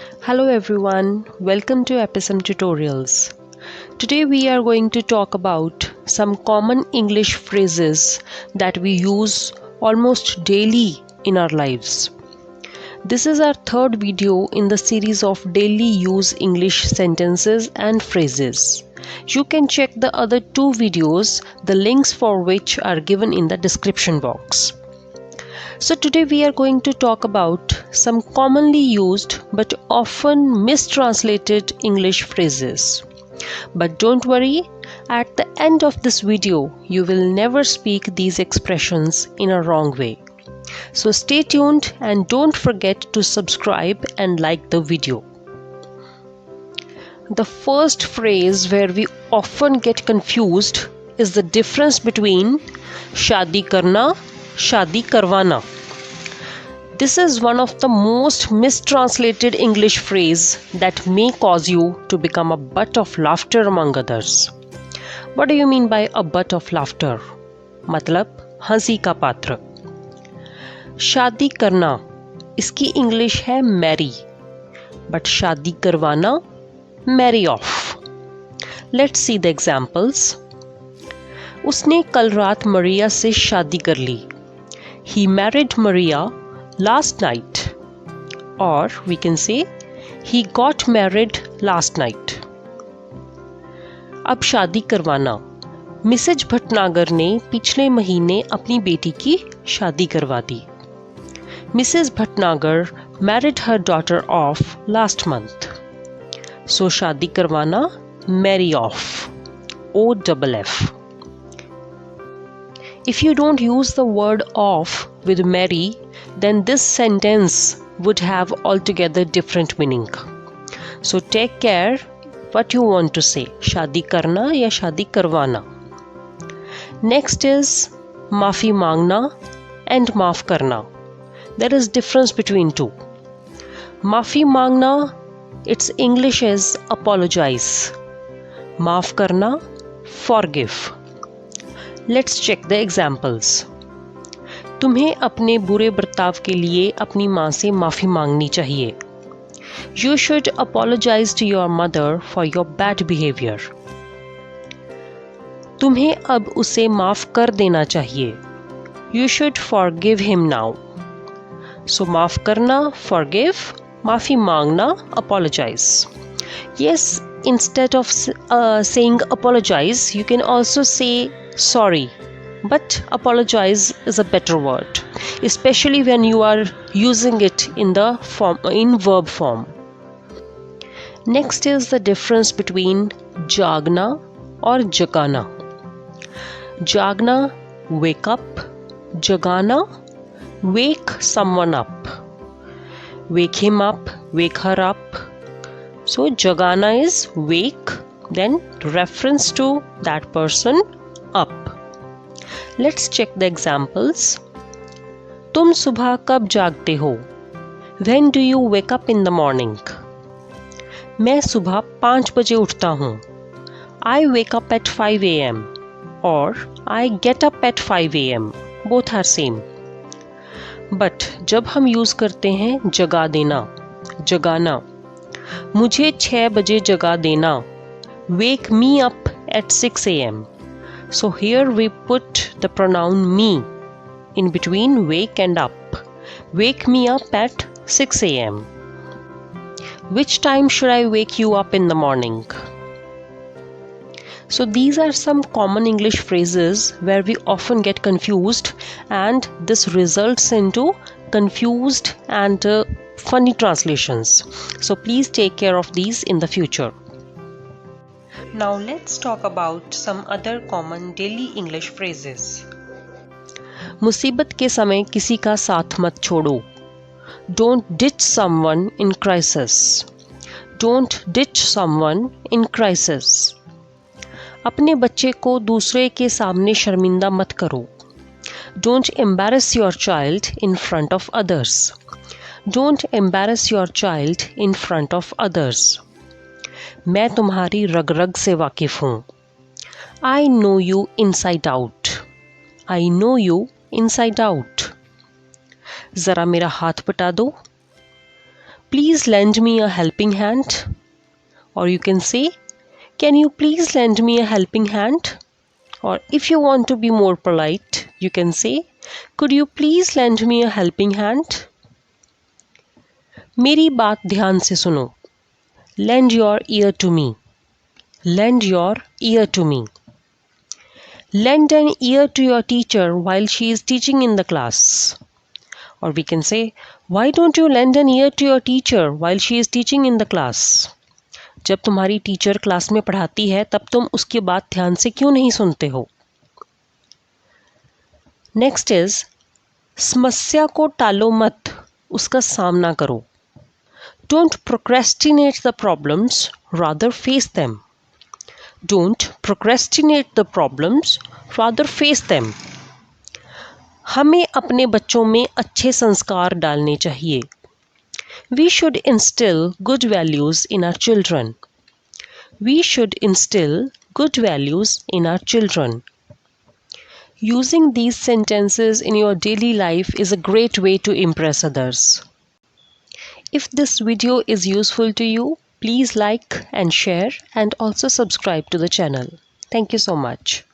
Hello everyone, welcome to Epism Tutorials. Today we are going to talk about some common English phrases that we use almost daily in our lives. This is our third video in the series of daily use English sentences and phrases. You can check the other two videos, the links for which are given in the description box. So today we are going to talk about some commonly used but often mistranslated English phrases. But don't worry, at the end of this video you will never speak these expressions in a wrong way. So stay tuned and don't forget to subscribe and like the video. The first phrase where we often get confused is the difference between शादी करना, शादी करवाना. This is one of the most mistranslated English phrase that may cause you to become a butt of laughter among others. What do you mean by a butt of laughter? मतलब हंसी का पात्र. शादी करना, इसकी इंग्लिश है Mary, but शादी करवाना marry off. Let's see the examples. उसने कल रात मरिया से शादी कर ली. He married Maria last night. Or we can say he got married last night. अब शादी करवाना. मिसेज भटनागर ने पिछले महीने अपनी बेटी की शादी करवा दी. Mrs Bhatnagar married her daughter off last month. So शादी करवाना marry off. OFF. If you don't use the word off with marry, then this sentence would have altogether different meaning. So take care what you want to say. शादी करना या शादी करवाना. Next is माफ़ी मांगना and माफ़ करना. There is difference between two. माफ़ी मांगना, its English is apologize. माफ़ करना forgive. Let's check the examples. तुम्हें अपने बुरे बर्ताव के लिए अपनी माँ से माफ़ी मांगनी चाहिए. You should apologize to your mother for your bad behavior. तुम्हें अब उसे माफ़ कर देना चाहिए. You should forgive him now. So माफ़ करना forgive, माफ़ी मांगना apologize. Yes, instead of saying apologize, you can also say sorry, but apologize is a better word, especially when you are using it in verb form. Next is the difference between jagna or jagana. Jagna, wake up. Jagana, wake someone up. Wake him up, wake her up. So jagana is wake, then reference to that person up. Let's check the examples. तुम सुबह कब जागते हो? When do you wake up in the morning? मैं सुबह 5 बजे उठता हूँ. I wake up at 5 a.m. or I get up at 5 a.m. Both are same. But जब हम यूज़ करते हैं जगा देना, जगाना, मुझे 6 बजे जगा देना. Wake me up at 6 a.m. So here we put the pronoun me in between wake and up. Wake me up at 6 a.m. Which time should I wake you up in the morning? So these are some common English phrases where we often get confused, and this results into confused and funny translations. So please take care of these in the future. Now let's talk about some other common daily English phrases. मुसीबत के समय किसी का साथ मत छोड़ो. Don't ditch someone in crisis. Don't ditch someone in crisis. अपने बच्चे को दूसरे के सामने शर्मिंदा मत करो. Don't embarrass your child in front of others. Don't embarrass your child in front of others. मैं तुम्हारी रग रग से वाकिफ़ हूँ. I know you inside out. I know you inside out. ज़रा मेरा हाथ बटा दो. please lend me a helping hand. Or you can say, can you please lend me a helping hand? Or if you want to be more polite, you can say, could you please lend me a helping hand? मेरी बात ध्यान से सुनो. Lend your ear to me. Lend your ear to me. Lend an ear to your teacher while she is teaching in the class. Or we can say, why don't you lend an ear to your teacher while she is teaching in the class? जब तुम्हारी teacher class में पढ़ाती है तब तुम उसकी बात ध्यान से क्यों नहीं सुनते हो? नेक्स्ट इज, समस्या को टालो मत, उसका सामना करो. Don't procrastinate the problems, rather face them. Don't procrastinate the problems, rather face them. हमें अपने बच्चों में अच्छे संस्कार डालने चाहिए. We should instill good values in our children. We should instill good values in our children. Using these sentences in your daily life is a great way to impress others. If this video is useful to you, please like and share and also subscribe to the channel. Thank you so much.